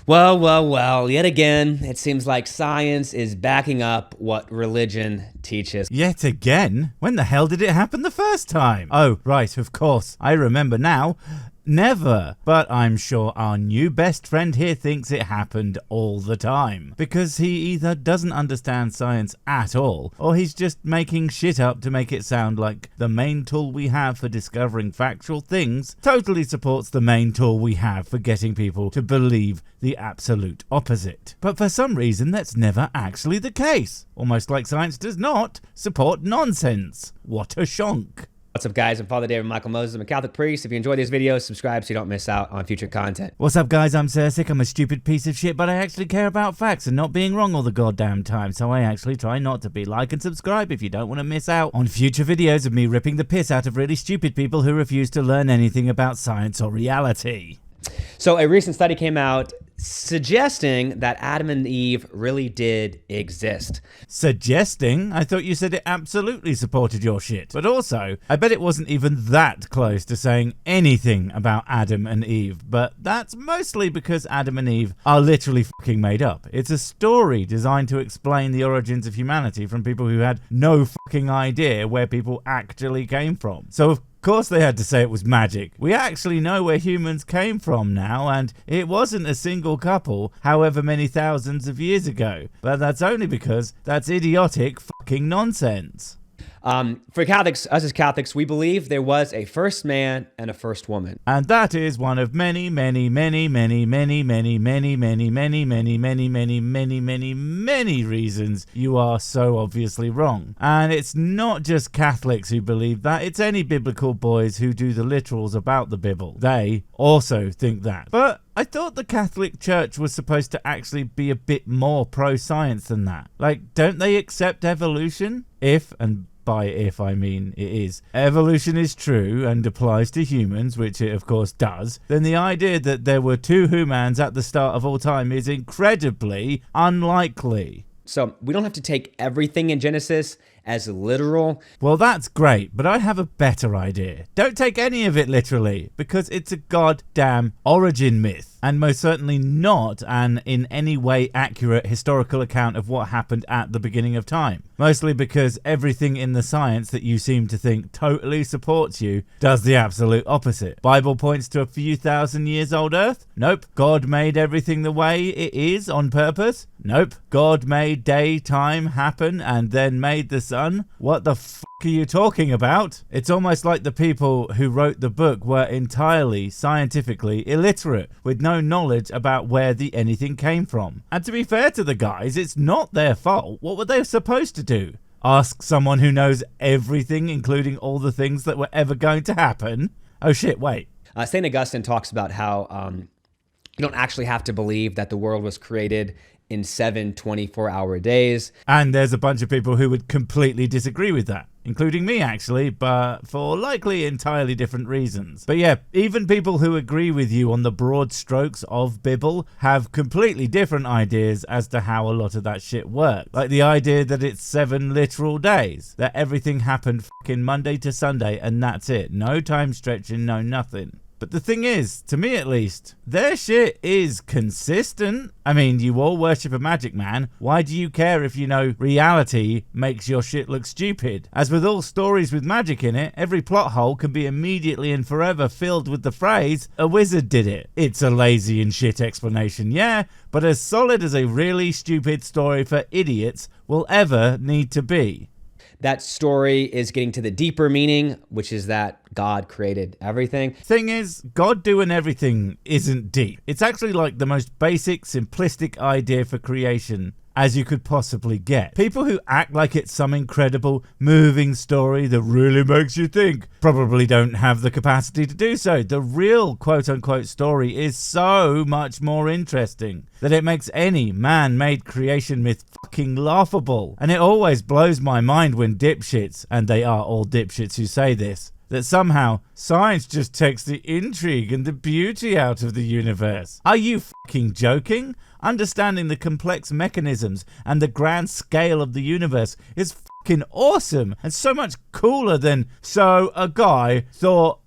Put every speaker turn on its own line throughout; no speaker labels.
Well, yet again, it seems like science is backing up what religion teaches.
Yet again? When the hell did it happen the first time? Oh, right, of course. I remember now. Never. But I'm sure our new best friend here thinks it happened all the time. Because he either doesn't understand science at all, or he's just making shit up to make it sound like the main tool we have for discovering factual things totally supports the main tool we have for getting people to believe the absolute opposite. But for some reason, that's never actually the case. Almost like science does not support nonsense. What a shonk.
What's up, guys? I'm Father David Michael Moses. I'm a Catholic priest. If you enjoy these videos, subscribe so you don't miss out on future content.
What's up, guys? I'm Sick. I'm a stupid piece of shit, but I actually care about facts and not being wrong all the goddamn time, so I actually try not to be. Like and subscribe if you don't want to miss out on future videos of me ripping the piss out of really stupid people who refuse to learn anything about science or reality.
So a recent study came out suggesting that Adam and Eve really did exist.
Suggesting? I thought you said it absolutely supported your shit. But also, I bet it wasn't even that close to saying anything about Adam and Eve. But that's mostly because Adam and Eve are literally fucking made up. It's a story designed to explain the origins of humanity from people who had no fucking idea where people actually came from. So of course they had to say it was magic. We actually know where humans came from now, and it wasn't a single couple however many thousands of years ago. But that's only because that's idiotic fucking nonsense.
For Catholics, us as Catholics, we believe there was a first man and a first woman.
And that is one of many reasons you are so obviously wrong. And it's not just Catholics who believe that, it's any biblical boys who do the literals about the Bible. They also think that. But I thought the Catholic Church was supposed to actually be a bit more pro-science than that. Like, don't they accept evolution? And by if I mean it is, evolution is true and applies to humans, which it of course does, then the idea that there were two humans at the start of all time is incredibly unlikely.
So we don't have to take everything in Genesis as literal.
Well, that's great, but I have a better idea. Don't take any of it literally, because it's a goddamn origin myth, and most certainly not an in any way accurate historical account of what happened at the beginning of time. Mostly because everything in the science that you seem to think totally supports you does the absolute opposite. Bible points to a few thousand years old Earth? Nope. God made everything the way it is on purpose? Nope. God made daytime happen and then made the sun? What the fuck are you talking about? It's almost like the people who wrote the book were entirely scientifically illiterate, with no knowledge about where the anything came from. And to be fair to the guys, it's not their fault. What were they supposed to do? Ask someone who knows everything, including all the things that were ever going to happen? Oh shit, wait.
St. Augustine talks about how you don't actually have to believe that the world was created in 7 24-hour days.
And there's a bunch of people who would completely disagree with that, including me actually, but for likely entirely different reasons. But yeah, even people who agree with you on the broad strokes of Bible have completely different ideas as to how a lot of that shit works. Like the idea that it's 7 literal days, that everything happened fucking Monday to Sunday and that's it. No time stretching, no nothing. But the thing is, to me at least, their shit is consistent. I mean, you all worship a magic man. Why do you care if you know reality makes your shit look stupid? As with all stories with magic in it, every plot hole can be immediately and forever filled with the phrase, a wizard did it. It's a lazy and shit explanation, yeah, but as solid as a really stupid story for idiots will ever need to be.
That story is getting to the deeper meaning, which is that God created everything.
Thing is, God doing everything isn't deep. It's actually like the most basic, simplistic idea for creation as you could possibly get. People who act like it's some incredible, moving story that really makes you think probably don't have the capacity to do so. The real quote-unquote story is so much more interesting that it makes any man-made creation myth fucking laughable. And it always blows my mind when dipshits, and they are all dipshits who say this, that somehow science just takes the intrigue and the beauty out of the universe. Are you fucking joking? Understanding the complex mechanisms and the grand scale of the universe is fucking awesome and so much cooler than, so a guy thought,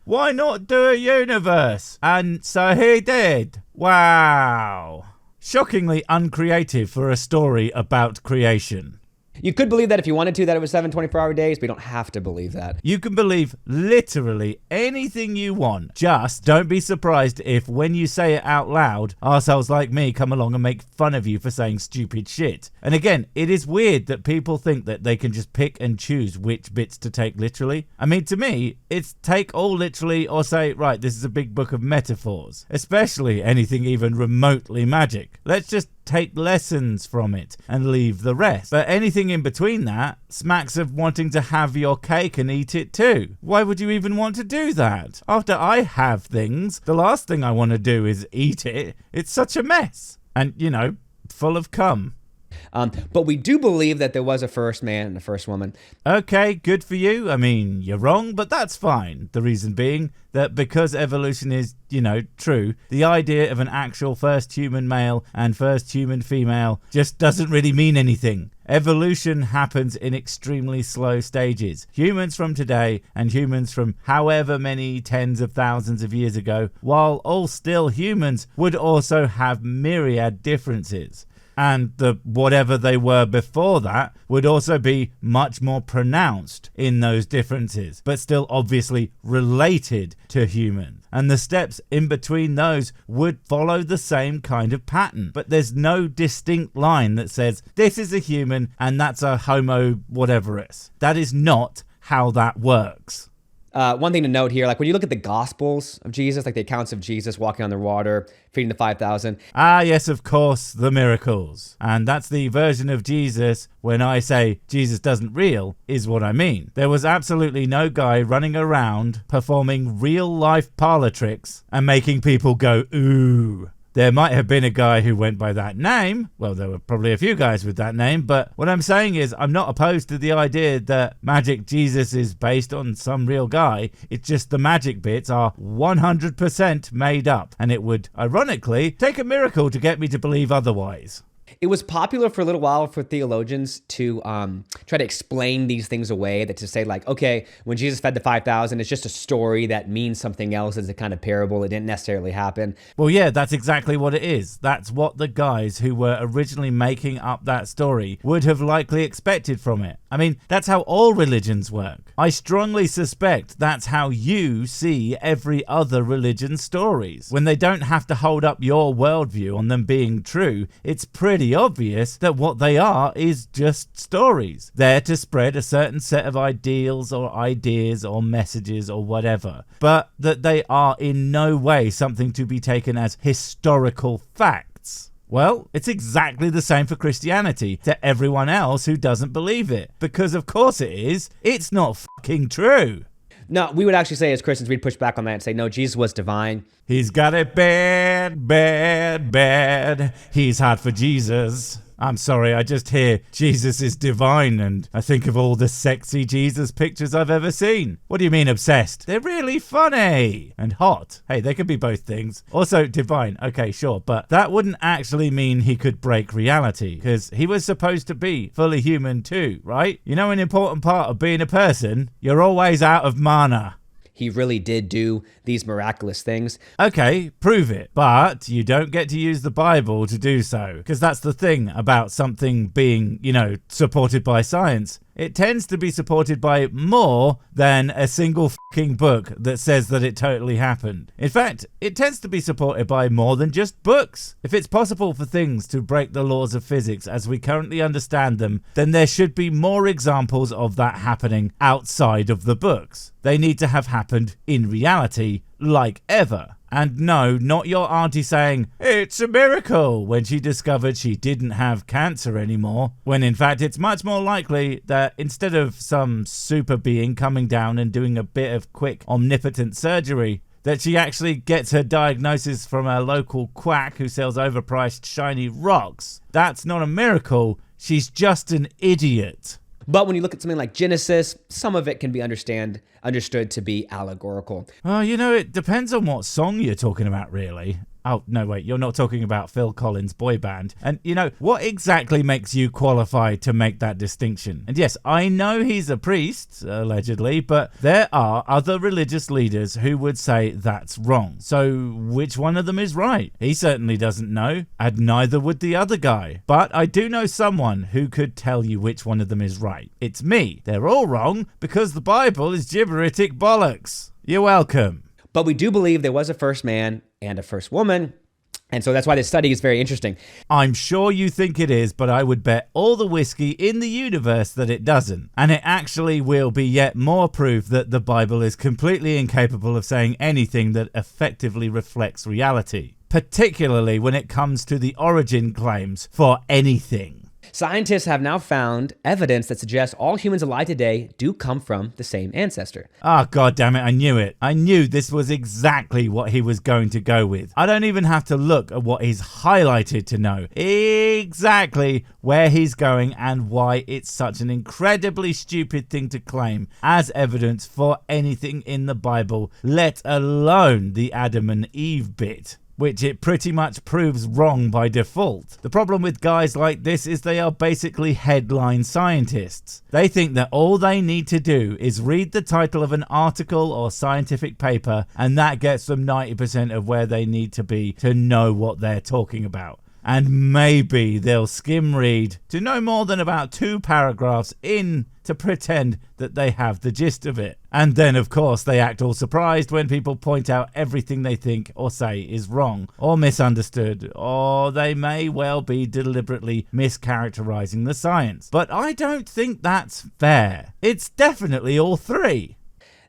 why not do a universe? And so he did. Wow. Shockingly uncreative for a story about creation.
You could believe that if you wanted to, that it was 7 24-hour days, but you don't have to believe that.
You can believe literally anything you want. Just don't be surprised if, when you say it out loud, arseholes like me come along and make fun of you for saying stupid shit. And again, it is weird that people think that they can just pick and choose which bits to take literally. I mean, to me, it's take all literally or say, right, this is a big book of metaphors. Especially anything even remotely magic. Let's just take lessons from it and leave the rest. But anything in between that smacks of wanting to have your cake and eat it too. Why would you even want to do that? After I have things, the last thing I want to do is eat it. It's such a mess. And, you know, full of cum.
But we do believe that there was a first man and a first woman.
Okay, good for you. I mean, you're wrong, but that's fine. The reason being that because evolution is, you know, true, the idea of an actual first human male and first human female just doesn't really mean anything. Evolution happens in extremely slow stages. Humans from today and humans from however many tens of thousands of years ago, while all still humans, would also have myriad differences. And the whatever they were before that would also be much more pronounced in those differences, but still obviously related to humans. And the steps in between those would follow the same kind of pattern. But there's no distinct line that says, this is a human and that's a homo whateveris. That is not how that works.
One thing to note here, like when you look at the Gospels of Jesus, like the accounts of Jesus walking on the water, feeding the 5,000.
Ah, yes, of course, the miracles. And that's the version of Jesus when I say Jesus doesn't real, is what I mean. There was absolutely no guy running around performing real life parlor tricks and making people go, ooh. There might have been a guy who went by that name. Well, there were probably a few guys with that name. But what I'm saying is I'm not opposed to the idea that Magic Jesus is based on some real guy. It's just the magic bits are 100% made up. And it would, ironically, take a miracle to get me to believe otherwise.
It was popular for a little while for theologians to try to explain these things away, that to say like, okay, when Jesus fed the 5,000, it's just a story that means something else. It's a kind of parable. It didn't necessarily happen.
Well, yeah, that's exactly what it is. That's what the guys who were originally making up that story would have likely expected from it. I mean, that's how all religions work. I strongly suspect that's how you see every other religion's stories. When they don't have to hold up your worldview on them being true, it's pretty obvious that what they are is just stories, there to spread a certain set of ideals or ideas or messages or whatever, but that they are in no way something to be taken as historical facts. Well, it's exactly the same for Christianity to everyone else who doesn't believe it, because of course it is. It's not fucking true.
No, we would actually say as Christians, we'd push back on that and say, no, Jesus was divine.
He's got it bad, bad, bad. He's hot for Jesus. I'm sorry, I just hear Jesus is divine and I think of all the sexy Jesus pictures I've ever seen. What do you mean obsessed? They're really funny and hot. Hey, they could be both things. Also divine, okay, sure, but that wouldn't actually mean he could break reality, because he was supposed to be fully human too, right? You know, an important part of being a person, you're always out of mana.
He really did do these miraculous things.
Okay, prove it. But you don't get to use the Bible to do so. Because that's the thing about something being, you know, supported by science. It tends to be supported by more than a single fucking book that says that it totally happened. In fact, it tends to be supported by more than just books. If it's possible for things to break the laws of physics as we currently understand them, then there should be more examples of that happening outside of the books. They need to have happened in reality, like ever. And no, not your auntie saying, it's a miracle, when she discovered she didn't have cancer anymore. When in fact it's much more likely that instead of some super being coming down and doing a bit of quick omnipotent surgery, that she actually gets her diagnosis from a local quack who sells overpriced shiny rocks. That's not a miracle, she's just an idiot.
But when you look at something like Genesis, some of it can be understood to be allegorical.
Oh, you know, it depends on what song you're talking about, really. Oh, no, wait, you're not talking about Phil Collins' boy band. And, what exactly makes you qualified to make that distinction? And yes, I know he's a priest, allegedly, but there are other religious leaders who would say that's wrong. So which one of them is right? He certainly doesn't know, and neither would the other guy. But I do know someone who could tell you which one of them is right. It's me. They're all wrong because the Bible is gibberitic bollocks. You're welcome.
But we do believe there was a first man and a first woman. And so that's why this study is very interesting.
I'm sure you think it is, but I would bet all the whiskey in the universe that it doesn't. And it actually will be yet more proof that the Bible is completely incapable of saying anything that effectively reflects reality, particularly when it comes to the origin claims for anything.
Scientists have now found evidence that suggests all humans alive today do come from the same ancestor.
Oh, God damn it, I knew it. I knew this was exactly what he was going to go with. I don't even have to look at what he's highlighted to know exactly where he's going and why it's such an incredibly stupid thing to claim as evidence for anything in the Bible, let alone the Adam and Eve bit, which it pretty much proves wrong by default. The problem with guys like this is they are basically headline scientists. They think that all they need to do is read the title of an article or scientific paper, and that gets them 90% of where they need to be to know what they're talking about. And maybe they'll skim read to no more than about 2 paragraphs in to pretend that they have the gist of it. And then, of course, they act all surprised when people point out everything they think or say is wrong or misunderstood, or they may well be deliberately mischaracterizing the science. But I don't think that's fair. It's definitely all 3.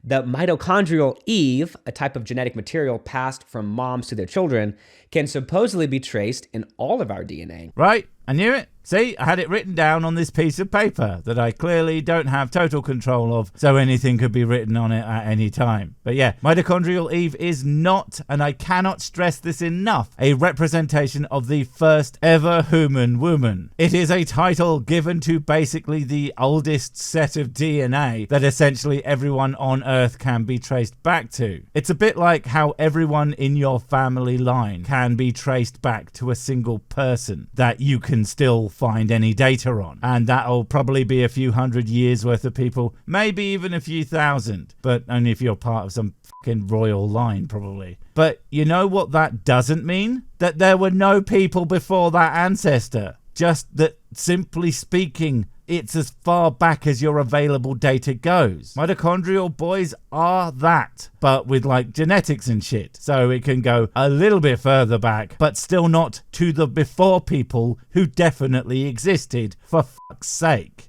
The Mitochondrial Eve, a type of genetic material passed from moms to their children, can supposedly be traced in all of our DNA.
Right, I knew it. See, I had it written down on this piece of paper that I clearly don't have total control of, so anything could be written on it at any time. But yeah, Mitochondrial Eve is not, and I cannot stress this enough, a representation of the first ever human woman. It is a title given to basically the oldest set of DNA that essentially everyone on Earth can be traced back to. It's a bit like how everyone in your family line can be traced back to a single person that you can still find any data on, and that'll probably be a few hundred years worth of people, maybe even a few thousand, but only if you're part of some fucking royal line probably. But you know what that doesn't mean? That there were no people before that ancestor. Just that, simply speaking, it's as far back as your available data goes. Mitochondrial boys are that, but with like genetics and shit. So it can go a little bit further back, but still not to the before people who definitely existed, for fuck's sake.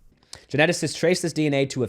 Geneticists traced this DNA to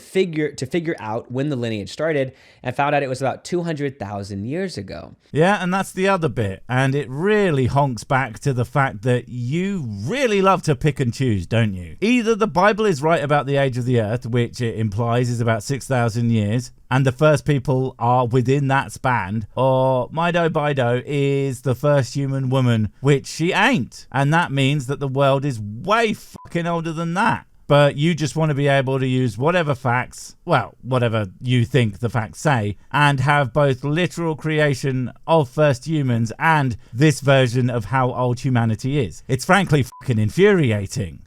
figure out when the lineage started and found out it was about 200,000 years ago.
Yeah, and that's the other bit. And it really honks back to the fact that you really love to pick and choose, don't you? Either the Bible is right about the age of the earth, which it implies is about 6,000 years, and the first people are within that span, or Mido Bido is the first human woman, which she ain't. And that means that the world is way fucking older than that. But you just want to be able to use whatever facts, well, whatever you think the facts say, and have both literal creation of first humans and this version of how old humanity is. It's frankly fucking infuriating.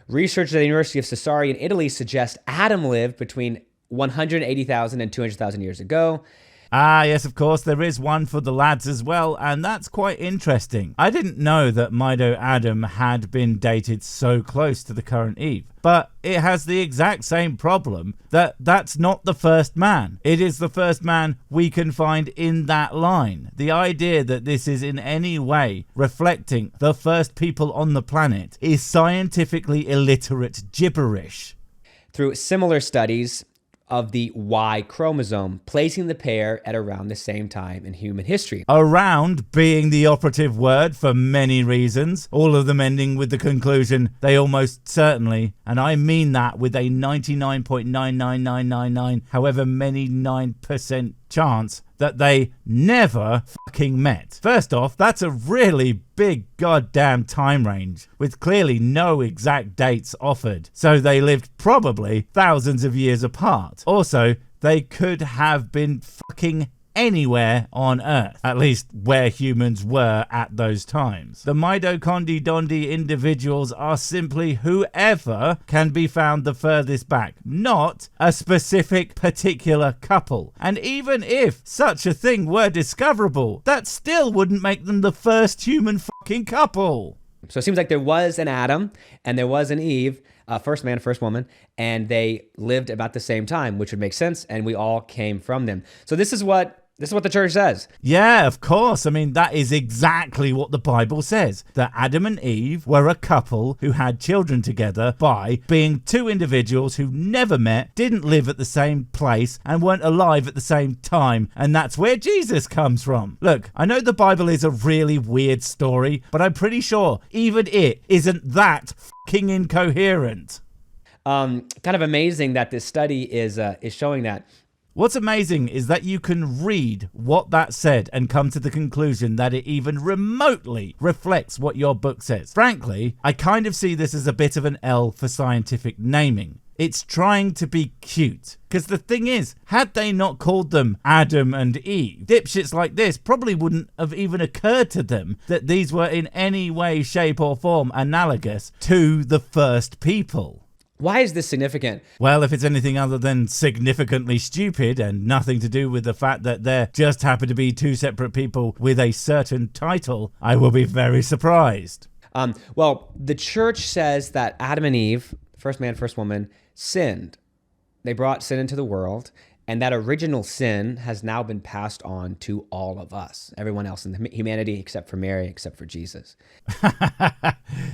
Researchers at the University of Sassari in Italy suggest Adam lived between 180,000 and 200,000 years ago.
Ah, yes, of course, there is one for the lads as well, and that's quite interesting. I didn't know that Mido Adam had been dated so close to the current Eve, but it has the exact same problem that that's not the first man. It is the first man we can find in that line. The idea that this is in any way reflecting the first people on the planet is scientifically illiterate gibberish.
Through similar studies of the Y chromosome, placing the pair at around the same time in human history.
Around being the operative word for many reasons, all of them ending with the conclusion they almost certainly, and I mean that with a 99.99999 however many 9% chance that they never fucking met. First off, that's a really big goddamn time range with clearly no exact dates offered. So they lived probably thousands of years apart. Also, they could have been fucking anywhere on Earth, at least where humans were at those times. The Mitochondrial individuals are simply whoever can be found the furthest back, not a specific particular couple. And even if such a thing were discoverable, that still wouldn't make them the first human fucking couple.
So it seems like there was an Adam and there was an Eve, first man, first woman, and they lived about the same time, which would make sense, and we all came from them. So this is what the church says.
Yeah, of course. I mean, that is exactly what the Bible says. That Adam and Eve were a couple who had children together by being two individuals who never met, didn't live at the same place, and weren't alive at the same time. And that's where Jesus comes from. Look, I know the Bible is a really weird story, but I'm pretty sure even it isn't that fucking incoherent.
Kind of amazing that this study is showing that.
What's amazing is that you can read what that said and come to the conclusion that it even remotely reflects what your book says. Frankly, I kind of see this as a bit of an L for scientific naming. It's trying to be cute. Because the thing is, had they not called them Adam and Eve, dipshits like this probably wouldn't have even occurred to them that these were in any way, shape or form analogous to the first people.
Why is this significant?
Well, if it's anything other than significantly stupid and nothing to do with the fact that there just happen to be two separate people with a certain title, I will be very surprised.
Well, the church says that Adam and Eve, first man, first woman, sinned. They brought sin into the world, and that original sin has now been passed on to all of us, everyone else in humanity except for Mary, except for Jesus.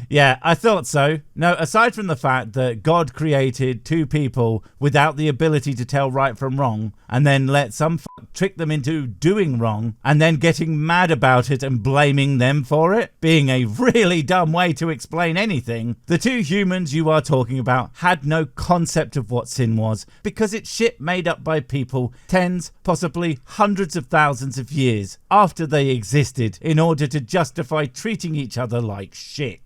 Yeah, I thought so. No, aside from the fact that God created two people without the ability to tell right from wrong, and then let some trick them into doing wrong, and then getting mad about it and blaming them for it, being a really dumb way to explain anything, the two humans you are talking about had no concept of what sin was, because it's shit made up by people tens, possibly hundreds of thousands of years after they existed in order to justify treating each other like shit.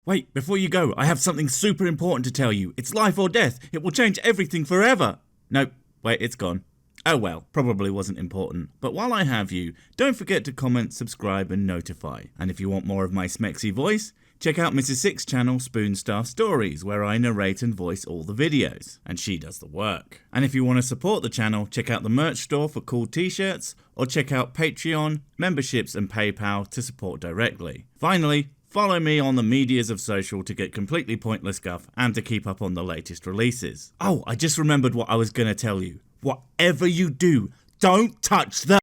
Wait, before you go, I have something super important to tell you. It's life or death. It will change everything forever. Nope, wait, it's gone. Oh well, probably wasn't important. But while I have you, don't forget to comment, subscribe and notify. And if you want more of my smexy voice, check out Mrs. Six's channel Spoonstaff Stories, where I narrate and voice all the videos, and she does the work. And if you want to support the channel, check out the merch store for cool t-shirts, or check out Patreon, memberships and PayPal to support directly. Finally, follow me on the medias of social to get completely pointless guff and to keep up on the latest releases. Oh, I just remembered what I was going to tell you. Whatever you do, don't touch the